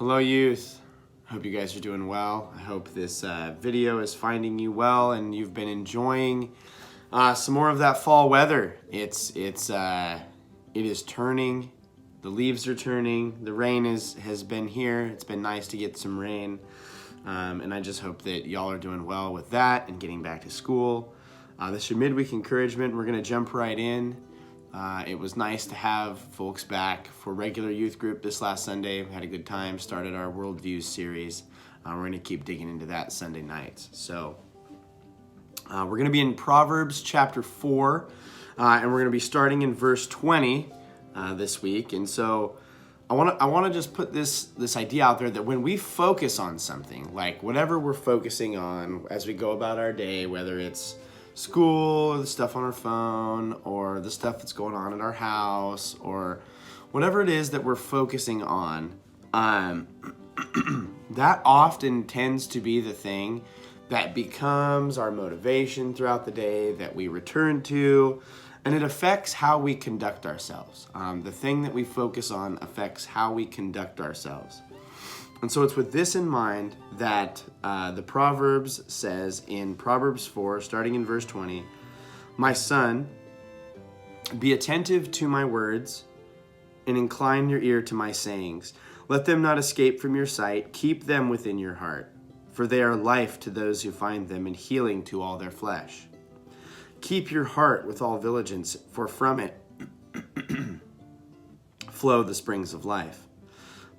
Hello youth, hope you guys are doing well. I hope this video is finding you well and you've been enjoying some more of that fall weather. It is turning, the leaves are turning, the rain has been here. It's been nice to get some rain, and I just hope that y'all are doing well with that and getting back to school. This is your midweek encouragement. We're gonna jump right in. It was nice to have folks back for regular youth group this last Sunday. We had a good time, started our Worldviews series. We're going to keep digging into that Sunday nights. So we're going to be in Proverbs chapter 4, and we're going to be starting in verse 20 this week. And so I want to just put this idea out there that when we focus on something, like whatever we're focusing on as we go about our day, whether it's school, or the stuff on our phone, or the stuff that's going on in our house, or whatever it is that we're focusing on, that often tends to be the thing that becomes our motivation throughout the day, that we return to, and it affects how we conduct ourselves. The thing that we focus on affects how we conduct ourselves. And so it's with this in mind that the Proverbs says in Proverbs 4, starting in verse 20, "My son, be attentive to my words and incline your ear to my sayings. Let them not escape from your sight. Keep them within your heart, for they are life to those who find them and healing to all their flesh. Keep your heart with all diligence, for from it flow the springs of life.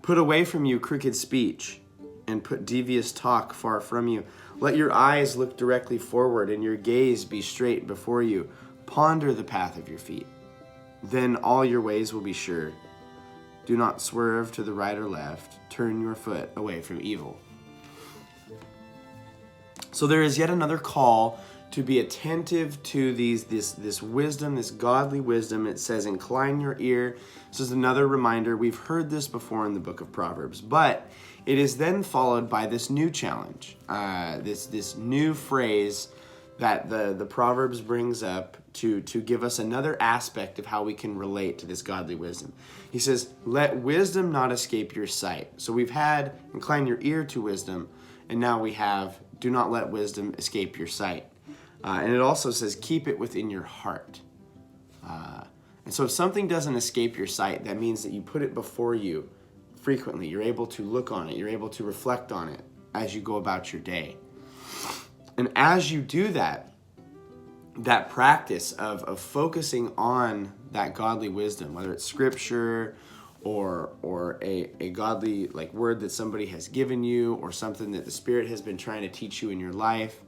Put away from you crooked speech, and put devious talk far from you. Let your eyes look directly forward, and your gaze be straight before you. Ponder the path of your feet. Then all your ways will be sure. Do not swerve to the right or left. Turn your foot away from evil." So there is yet another call to be attentive to this wisdom, this godly wisdom. It says, incline your ear. This is another reminder. We've heard this before in the book of Proverbs, but it is then followed by this new challenge, this new phrase that the Proverbs brings up to give us another aspect of how we can relate to this godly wisdom. He says, let wisdom not escape your sight. So we've had incline your ear to wisdom, and now we have do not let wisdom escape your sight. And it also says, keep it within your heart. And so if something doesn't escape your sight, that means that you put it before you frequently. You're able to look on it. You're able to reflect on it as you go about your day. And as you do that practice of focusing on that godly wisdom, whether it's scripture or a godly word that somebody has given you, or something that the Spirit has been trying to teach you in your life,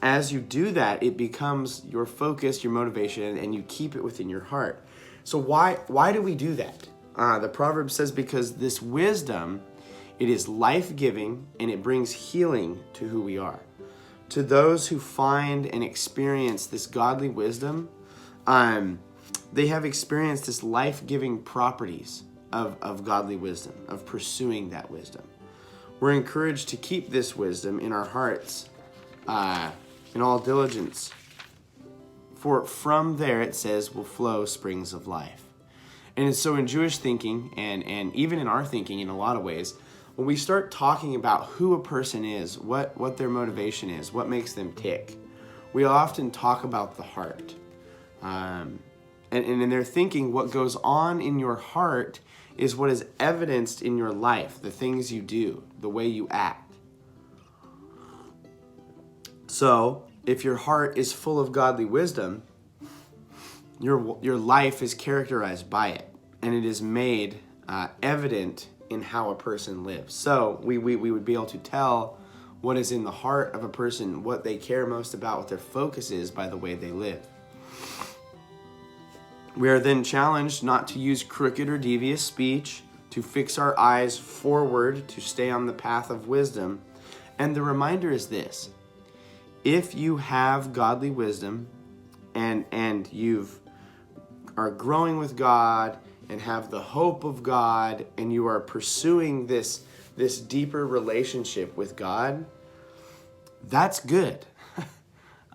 as you do that, it becomes your focus, your motivation, and you keep it within your heart. So why do we do that? The Proverb says because this wisdom, it is life-giving and it brings healing to who we are. To those who find and experience this godly wisdom, they have experienced this life-giving properties of godly wisdom, of pursuing that wisdom. We're encouraged to keep this wisdom in our hearts, in all diligence, for from there, it says, will flow springs of life. And so in Jewish thinking, and even in our thinking in a lot of ways, when we start talking about who a person is, what their motivation is, what makes them tick, we often talk about the heart. And in their thinking, what goes on in your heart is what is evidenced in your life, the things you do, the way you act. So, if your heart is full of godly wisdom, your life is characterized by it, and it is made evident in how a person lives. So, we would be able to tell what is in the heart of a person, what they care most about, what their focus is by the way they live. We are then challenged not to use crooked or devious speech, to fix our eyes forward, to stay on the path of wisdom. And the reminder is this: if you have godly wisdom and you are growing with God and have the hope of God, and you are pursuing this deeper relationship with God, that's good.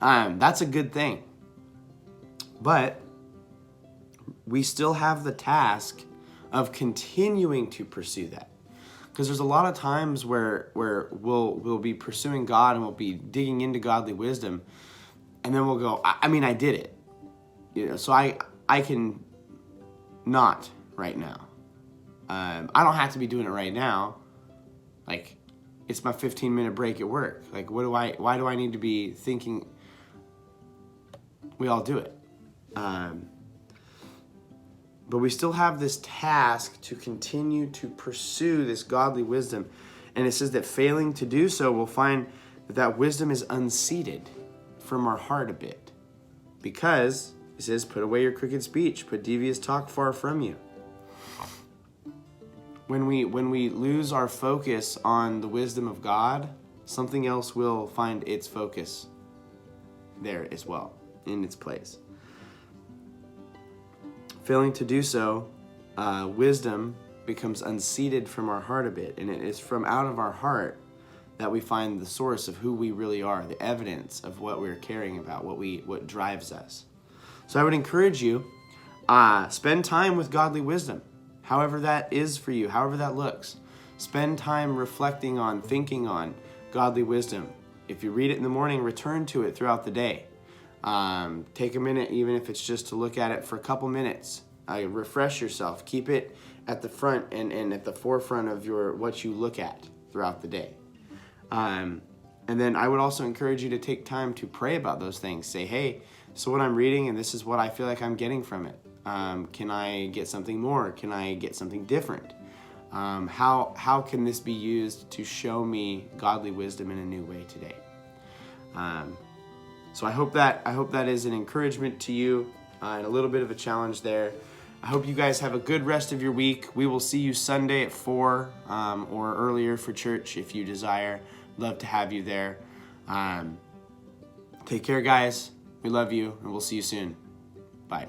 That's a good thing. But we still have the task of continuing to pursue that. Because there's a lot of times where we'll be pursuing God and we'll be digging into godly wisdom, and then we'll go, I mean, I did it. So I can not right now. I don't have to be doing it right now. Like, it's my 15-minute break at work. Like, why do I need to be thinking? We all do it. But we still have this task to continue to pursue this godly wisdom. And it says that failing to do so, we'll find that wisdom is unseated from our heart a bit. Because, it says, put away your crooked speech, put devious talk far from you. When we lose our focus on the wisdom of God, something else will find its focus there as well, in its place. Failing to do so, wisdom becomes unseated from our heart a bit, and it is from out of our heart that we find the source of who we really are, the evidence of what we're caring about, what drives us. So I would encourage you, spend time with godly wisdom, however that is for you, however that looks. Spend time reflecting on, thinking on godly wisdom. If you read it in the morning, return to it throughout the day. Take a minute, even if it's just to look at it for a couple minutes. Refresh yourself. Keep it at the front and at the forefront of what you look at throughout the day. And then I would also encourage you to take time to pray about those things. Say, hey, so what I'm reading, and this is what I feel like I'm getting from it. Can I get something more? Can I get something different? How can this be used to show me godly wisdom in a new way today? So I hope that is an encouragement to you and a little bit of a challenge there. I hope you guys have a good rest of your week. We will see you Sunday at 4 or earlier for church if you desire. Love to have you there. Take care, guys. We love you, and we'll see you soon. Bye.